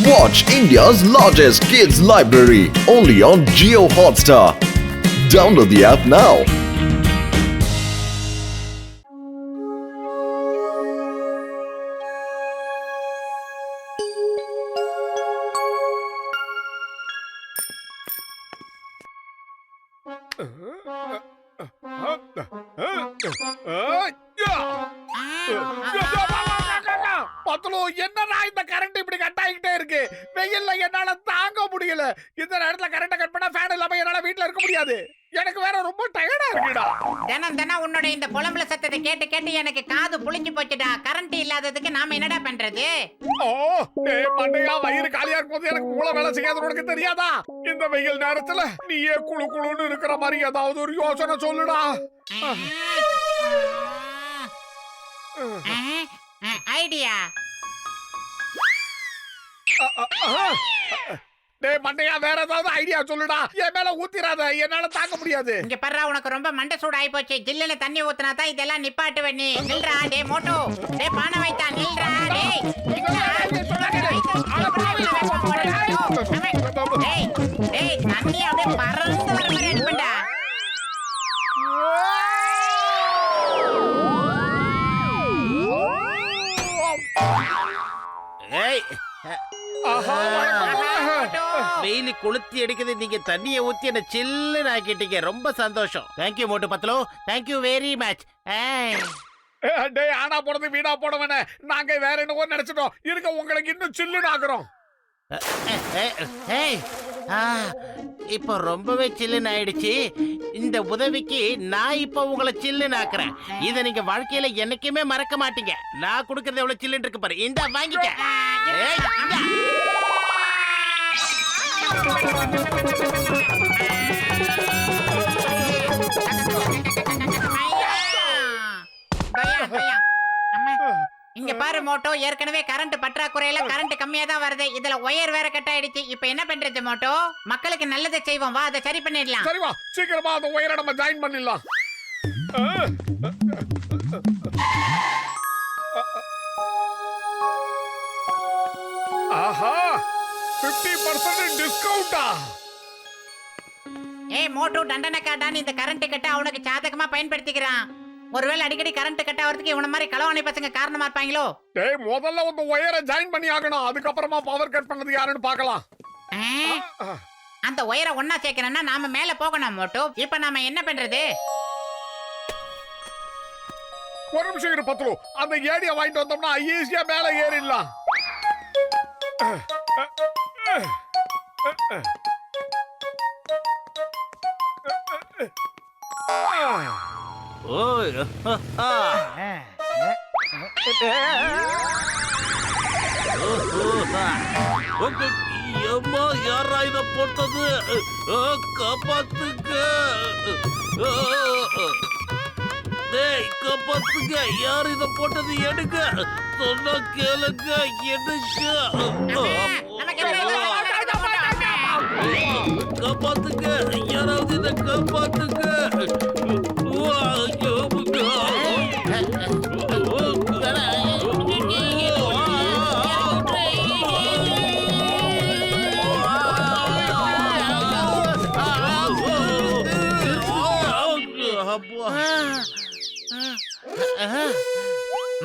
Watch India's largest kids library only on Jio Hotstar. Download the app now. பத்தலோ என்னடா இந்த current இப்படி cut ஆகிட்டே இருக்கு. வெயில்ல என்னால தாங்க முடியல. இந்த நேரத்துல கரண்ட் கட் பண்ணா ஃபேன் இல்லாம என்னால வீட்ல இருக்க முடியாது. எனக்கு வேற ரொம்ப டயர்டா இருக்குடா. தினம் உன்னோட இந்த புலம்பல சத்தத்தை கேட்டு கேட்டு எனக்கு காது புளிஞ்சு போச்சுடா. கரண்ட் இல்லாததுக்கு நாம என்னடா பண்றது? ஓ டேய் மண்டையா, வயிறு காலியா இருக்கும்போது எனக்கு மூளை வேலை செய்யாது, உனக்கு தெரியாதா? இந்த வெயில் நேரத்துல நீயே குளு குளுன்னு இருக்கிற மாதிரி ஏதாவது ஒரு யோசனை சொல்லுடா. ஐடியா. டேய் மண்டையா, வேற ஏதாவது ஐடியா சொல்லுடா. என் மேல ஊத்திராத, என்னால தாங்க முடியாது. இங்க பர்றா, உனக்கு ரொம்ப மண்டை சூடு ஆயி போச்சு. ஜில்லுன்னு தண்ணி ஊத்துனா தான் இதெல்லாம் நிப்பாட்டுவே நீ. நில்றா டேய் மோட்டோ. டேய் பானை வைத்தா நில்றா டேய். டேய் தண்ணி அப்படியே பறந்து வர மாதிரி அனுப்புடா. ஏய் ஆஹா, வெயில் கொளுத்தி அடிக்குது. நீங்க தண்ணிய ஊத்தி என்ன சில்லுன்னு ஆக்கிட்டீங்க. ரொம்ப சந்தோஷம். தேங்க்யூ மோட்டு பத்லோ, தேங்க்யூ வெரி மச். டேய் ஆனா போறது வீணா போடவனே, நாங்க வேற என்னவோ நினைச்சிட்டோம். இருக்க உங்களுக்கு இன்னும் சில்லுன்னு ஆக்குறோம். இப்ப ரொம்பவே சில்லுன்னு ஆயிடுச்சு. இந்த உதவிக்கு நான் இப்ப உங்களை சில்லுன்னு ஆக்குறேன். இத நீங்க வாழ்க்கையில என்னைக்குமே மறக்க மாட்டீங்க. நான் கொடுக்கறது எவ்வளவு சில்லுன்னு இருக்கு பாரு. இந்த வாங்கிக்க. இங்க பாரு மோட்டோ, ஏற்கனவே கரண்ட் பற்றாக்குறையில கரண்ட் கம்மியா தான் வருது. இதுல ஒயர் வேற கட் ஆயிடுச்சு. இப்ப என்ன பண்றது மோட்டோ? மக்களுக்கு நல்லதை செய்வோம் வா, அதை சரி பண்ணிடலாம். சரி வா, சீக்கிரமா அந்த ஒயரை நம்ம ஜாயின் பண்ணிடலாம். ஆஹா, 50% டிஸ்கவுண்டா? ஏய் மோட்டோ, தண்டனக்காடான்னு இந்த கரண்ட் கட்ட அவனுக்கு சாதகமா பயன்படுத்திக்கிறான். ஒருவேளை அடிக்கடி கரண்ட் கட் ஆகிறதுக்கு இவன மாதிரி களவாணி பசங்க காரணமா இருப்பாங்களோ? டேய் முதல்ல அந்த ஒயரை ஜாயின் பண்ணி ஆகணும். அதுக்கப்புறமா பவர் கட் பண்ணது யாருன்னு பார்க்கலாம். அந்த ஒயரை ஒன்னா சேர்க்கணும்னா நாம மேல போகணும் மோட்டோ. இப்ப நாம என்ன பண்றது? ஒரு நிமிஷம் இரு பத்ரு, அந்த ஏடியை வாங்கிட்டு வந்தோம்னா ஈஸியா மேல ஏறிடலாம். யாரா இத போட்டது? காப்பாத்துக்க, காப்பாத்துக்க. யார் இத போட்டது? எடுக்க சொன்ன கேளுங்க, எடுக்க. காப்பாத்துக்க, யாராவது இத காப்பாத்துக்க.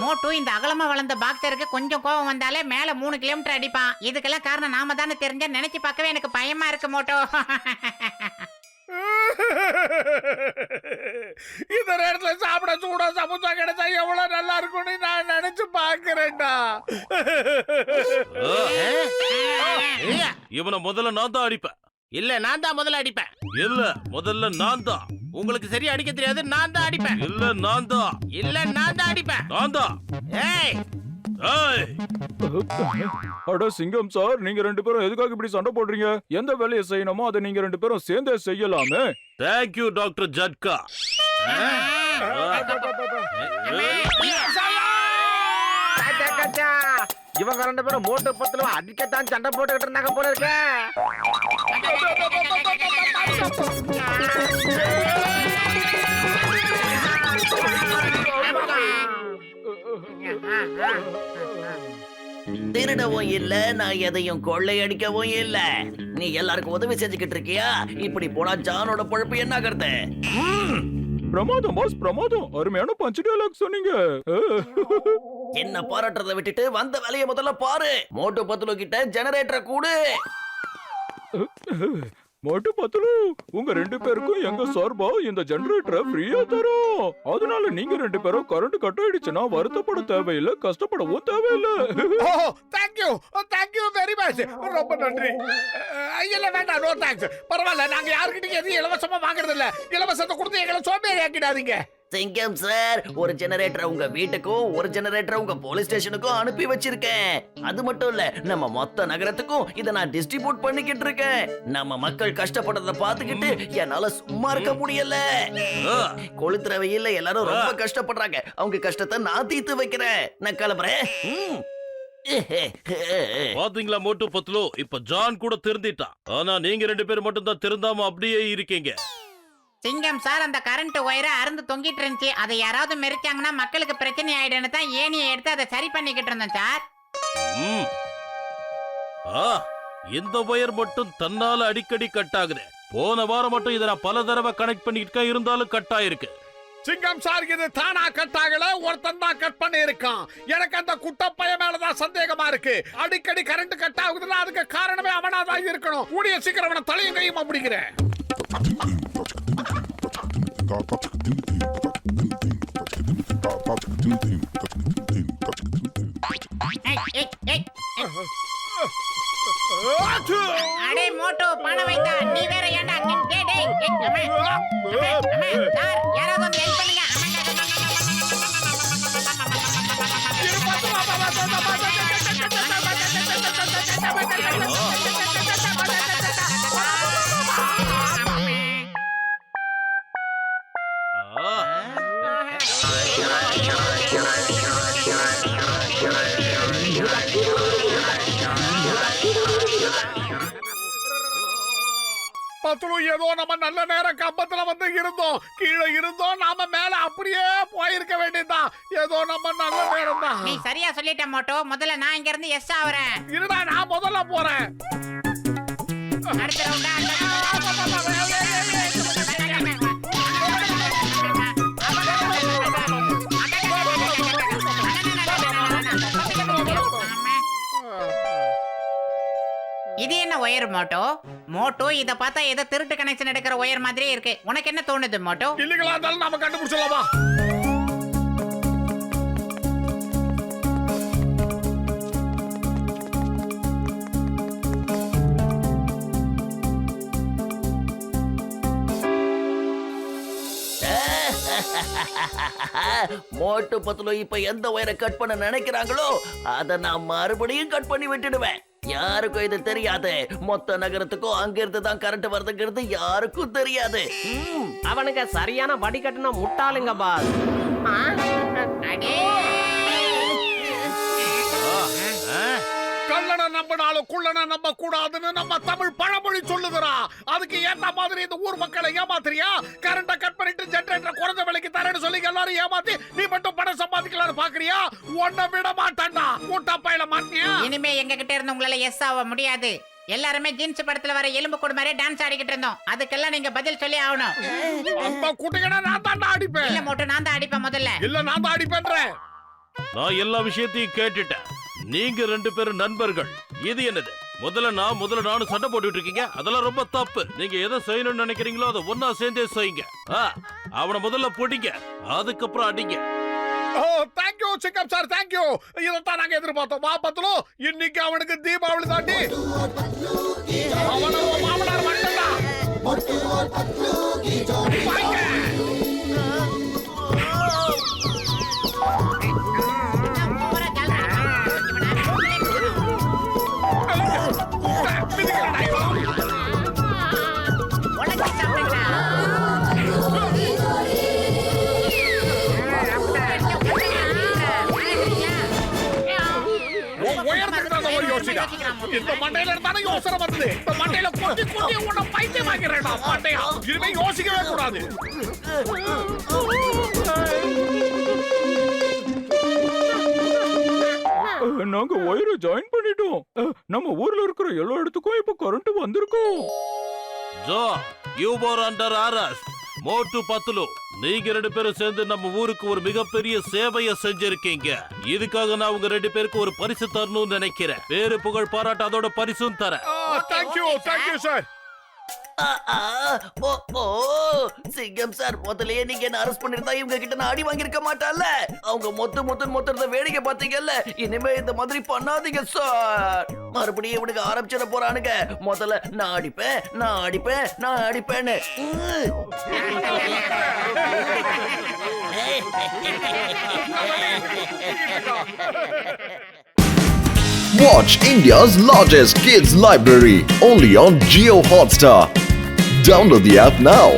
மோட்டோ, இந்த அகலமா வளர்ந்த பாக்ஸருக்கு கொஞ்சம் கோபம் வந்தாலே மேல 3 கிலோமீட்டர் அடிப்பான். இதுக்கெல்லாம் காரணம் நாம தானே தெரிஞ்சா நினைச்சு பார்க்கவே எனக்கு பயமா இருக்கு மோட்டோ. இந்த நேரத்துல சாப்பிட சூடா சமோசா கிடைச்சா எவ்வளவு நல்லா இருக்கும்னு நான் நினைச்சு பாக்குறேன்டா. இவனை முதல்ல நான் தான் அடிப்பேன். இல்ல நான் தான் முதல்ல அடிப்பேன். இல்ல முதல்ல நான் தான். உங்களுக்கு சரியா அடிக்க தெரியாது, நான் தான் அடிப்பேன். இல்ல நான் தான். இல்ல நான் தான் அடிப்பேன். நான் தான். ஏய் ஏய், அட சிங்கம் சார், நீங்க 2 பேரும் எதுக்காக இப்படி சண்டை போடுறீங்க? எந்த வேலையை செய்யணுமோ அதை நீங்க 2 பேரும் சேர்ந்தே செய்யலாமே. தேங்க் யூ டாக்டர் ஜட்கா. இவங்க 2 பேரும் மோட்டு பத்துல அடிக்கத்தான் சண்டை போட்டுக்கிட்டு இருந்தாங்க போல இருக்க. திருடவும் இல்ல, நான் எதையும் கொள்ளையடிக்கவும் இல்ல. நீ எல்லாருக்கும் உதவி செஞ்சுக்கிட்டு இருக்கியா? இப்படி போனா ஜானோட பொழப்பு என்ன ஆகிறது? பிரமாதம் பாஸ், பிரமாதம். அருமையான பஞ்ச் டயலாக் சொன்னீங்க. என்ன பாராட்டுறதை விட்டுட்டு வந்த வேலையை முதல்ல பாரு. மோட்டு பத்துலு கிட்ட ஜெனரேட்டரை கூடு. மோட்டு பத்துலு, உங்க 2 பேருக்கும் எங்க சார்பா இந்த ஜெனரேட்டரை ஃப்ரீயா தரோம். அதனால நீங்க 2 பேரும் கரண்ட் கட் ஆயிடுச்சுன்னா வருத்தப்பட தேவையில்லை, கஷ்டப்படவும் தேவையில்லை. ஓ தேங்க்யூ வெரி மச். ரொம்ப நன்றி. இல்ல வேண்டாம், நோ தேங்க்ஸ். பரவாயில்ல, நாங்க யாருக்கிட்டையும் எதையும் இலவசமா வாங்குறது இல்ல. இலவசத்தை கொடுத்து எங்களை சோம்பேறி ஆக்கிடாதீங்க. சிங்கம் சார், ஒரு ஜெனரேட்டர் உங்க வீட்டுக்கும் ஒரு ஜெனரேட்டர் உங்க போலீஸ் ஸ்டேஷனுக்கும் அனுப்பி வச்சிருக்கேன். அது மட்டும் இல்ல, நம்ம மொத்த நகரத்துக்கும் இத நான் டிஸ்ட்ரிபியூட் பண்ணிக்கிட்டு இருக்கேன். நம்ம மக்கள் கஷ்டப்படுறத பாத்துக்கிட்டு என்னால சும்மா இருக்க முடியல. கொளுத்துற வெயில்ல எல்லாரும் ரொம்ப கஷ்டப்படுறாங்க. அவங்க கஷ்டத்தை நான் தீர்த்து வைக்கிறேன். நான் கிளம்புறேன். பாத்தீங்களா மோட்டு பத்லு, இப்ப ஜான் கூட திருந்திட்டான். ஆனா நீங்க 2 பேர் மட்டும் தான் திருந்தாம அப்படியே இருக்கீங்க. சிங்கம் சார், அந்த கரண்ட் ஒயரை அறுந்து தொங்கிட்டு இருந்துச்சு. அதை யாராவது மெரிச்சாங்கன்னா மக்களுக்கு பிரச்சனை ஆயிடுன்னு தான் ஏணியை எடுத்து அதை சரி பண்ணிக்கிட்டு இருந்தேன் சார். ம். இந்த ஒயர் மட்டும் தன்னால அடிக்கடி கட் ஆகுது. போன வாரம் மட்டும் இதை நான் பல தடவை கனெக்ட் பண்ணிட்டு இருந்தாலும் கட் ஆயிருக்கு. சிங்கம் சார், இது தானா கட் ஆகல, ஒருத்தன் தான் கட் பண்ணி இருக்கான். எனக்கு அந்த குட்டப்பைய மேலதான் சந்தேகமா இருக்கு. அடிக்கடி கரண்ட் கட் ஆகுதுன்னா அதுக்கு காரணமே அவனாதான் இருக்கணும். கூடிய சீக்கிரம் அவனை தலையும் கையும் அப்படிங்கிறேன். அடே மோட்டோ, பணம் வைத்தா நீ வேற ஏன்டா? சார், யாராவது வந்து ஹெல்ப் பண்ணுங்க. பத்துலு, ஏதோ நம்ம நல்ல நேரம் கம்பத்துல வந்து இருந்தோம். கீழே இருந்தோம், நாம மேல அப்படியே போயிருக்க வேண்டியதுதான். ஏதோ நம்ம நல்ல நேரம் தான். நீ சரியா சொல்லிட்ட மோட்டோ. முதல்ல நான் இங்க இருந்து எஸ் ஆவறேன். இருடா, நான் முதல்ல போறேன். அடுத்த ரவுண்டா இது என்ன ஒயர் மோட்டோ? மோட்டோ, இத பார்த்தா ஏதோ திருட்டு கனெக்ஷன் எடுக்கிற ஒயர் மாதிரியே இருக்கு. உனக்கு என்ன தோணுது மோட்டோ? இல்லீங்களா இருந்தாலும் நாம கண்டுபிடிச்சலாமா? மோட்டு பத்துலு இப்ப எந்த ஒயரை கட் பண்ண நினைக்கிறாங்களோ அத நான் மறுபடியும் கட் பண்ணி விட்டுடுவேன். யாருக்கும் இது தெரியாது. மொத்த நகரத்துக்கும் அங்க இருந்து தான் கரண்ட் வருதுங்கிறது யாருக்கும் தெரியாது. அவனுங்க சரியான வடிகட்டின முட்டாளுங்க பாஸ். கள்ளனை நம்பினாலும் குள்ளனை நம்ப கூடாதுன்னு நம்ம தமிழ் பழமொழி சொல்லுதுரா. அதுக்கு ஏத்த மாதிரி இந்த ஊர் மக்களை ஏமாத்துறியா? கரண்ட கட் பண்ணிட்டு ஜெனரேட்டர் குறைஞ்ச விலைக்கு தரேன்னு சொல்லி எல்லாரும் ஏமாத்தி நீ மட்டும் பணம் சம்பாதிக்கலாம்னு பாக்குறியா? உன்னை விட மாட்டான்டா. கூட்டப்பையில மாட்டியா? இனிமே எங்க கிட்ட இருந்து உங்களால எஸ் ஆக முடியாது. எல்லாருமே ஜீன்ஸ் படத்துல வர எலும்பு கூட மாதிரி டான்ஸ் ஆடிக்கிட்டு இருந்தோம். அதுக்கெல்லாம் நீங்க பதில் சொல்லி ஆகணும். அந்த குட்டிகனா நான் தான் அடிப்பேன். இல்ல மோட்டோ, நான் தான் அடிப்பேன் முதல்ல. இல்ல, நான் தான் அடிப்பேன்றேன். நான் எல்லா விஷயத்தையும் கேட்டுட்டேன். நீங்க 2 பேரும் நண்பர்கள். இது என்னது? முதல்ல நானும் சண்டை போட்டுட்டு இருக்கீங்க. அதெல்லாம் ரொம்ப தப்பு. நீங்க எதை செய்யணும்னு நினைக்கிறீங்களோ அதை ஒன்னா சேர்ந்தே செய்யுங்க. அவனை முதல்ல போட்டீங்க, அதுக்கப்புறம் அடிங்க. ஓ, தேங்க்யூ சிங்கம் சார், தேங்க்யூ. இதைத்தான் நாங்க எதிர்பார்த்தோம். வா பத்துலு, இன்னைக்கு அவனுக்கு தீபாவளி தாண்டி. அவனும் மாமனார் மட்டும்தான். வாங்க. இந்த மண்டையில இருந்தாலும் யோசனை வந்தது. இந்த மண்டையில கொட்டி கொட்டி உன்னை பைத்தியமாக்கிறேன் மண்டையா. இனிமே யோசிக்கவே கூடாது. நாங்க ஒயரை ஜாயின் பண்ணிட்டோம். நம்ம ஊர்ல இருக்கிற எல்லா இடத்துக்கும் இப்ப கரண்ட் வந்திருக்கோம். Joe you are under arrest. மோட்டு பத்துலு, நீங்க 2 பேரும் சேர்ந்து நம்ம ஊருக்கு ஒரு மிகப்பெரிய சேவையை செஞ்சிருக்கீங்க. இதுக்காக நான் உங்க 2 பேருக்கு ஒரு பரிசு தரணும்னு நினைக்கிறேன். பேரு புகழ் பாராட்டு அதோட பரிசும் தரேன். Thank you sir. சிங்கம் சார், முதல்லயே நீங்க என்ன அரெஸ்ட் பண்ணிருந்தா இவங்க கிட்ட நான் அடி வாங்கியிருக்க மாட்டான்ல. அவங்க மொத்தத்தை வேடிக்கை பாத்தீங்கல்ல. இனிமே இந்த மாதிரி பண்ணாதீங்க சார். மறுபடியும் இவனுக்கு ஆரம்பிச்சிட போறானுங்க. முதல்ல நான் அடிப்பேன்னு. Watch India's largest kids library only on Geo Hotstar. Download the app now.